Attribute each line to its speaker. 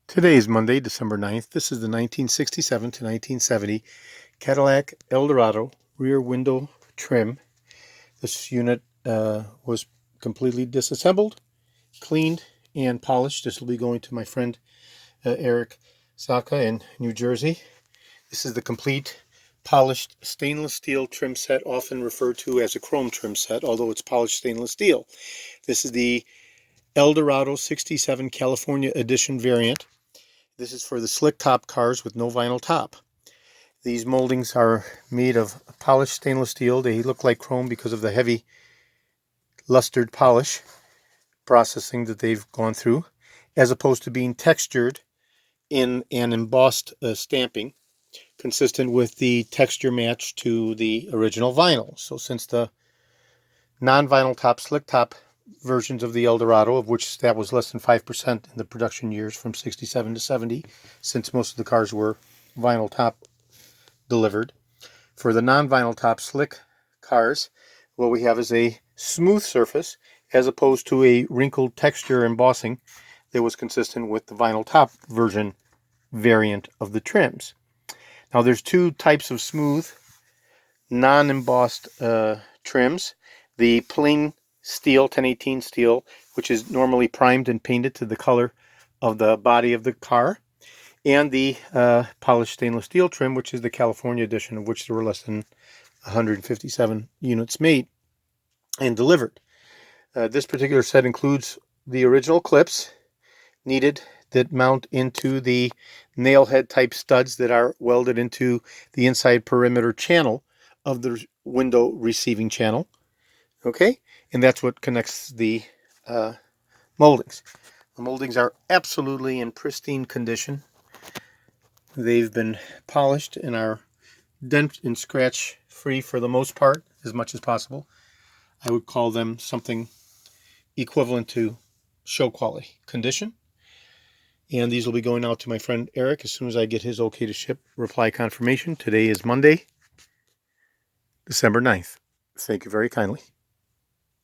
Speaker 1: Today is Monday, December 9th. This is the 1967 to 1970 Cadillac Eldorado rear window trim. This unit was completely disassembled, cleaned, and polished. This will be going to my friend Eric Saka in New Jersey. This is the complete polished stainless steel trim set, often referred to as a chrome trim set, although it's polished stainless steel. This is the Eldorado 67 California Edition variant. This is for the slick top cars with no vinyl top. These moldings are made of polished stainless steel. They look like chrome because of the heavy lustered polish processing that they've gone through, as opposed to being textured in an embossed stamping consistent with the texture match to the original vinyl. So since the non-vinyl top, slick top versions of the Eldorado, of which that was less than 5% in the production years from 67 to 70, since most of the cars were vinyl top delivered. For the non-vinyl top slick cars, what we have is a smooth surface as opposed to a wrinkled texture embossing that was consistent with the vinyl top version variant of the trims. Now there's two types of smooth non-embossed trims. The plain steel, 1018 steel, which is normally primed and painted to the color of the body of the car, and the polished stainless steel trim, which is the California edition, of which there were less than 157 units made and delivered. This particular set includes the original clips needed that mount into the nail head type studs that are welded into the inside perimeter channel of the window receiving channel. Okay, and that's what connects the moldings. The moldings are absolutely in pristine condition. They've been polished and are dent and scratch free for the most part, as much as possible. I would call them something equivalent to show quality condition. And these will be going out to my friend Eric as soon as I get his okay to ship reply confirmation. Today is Monday, December 9th. Thank you very kindly.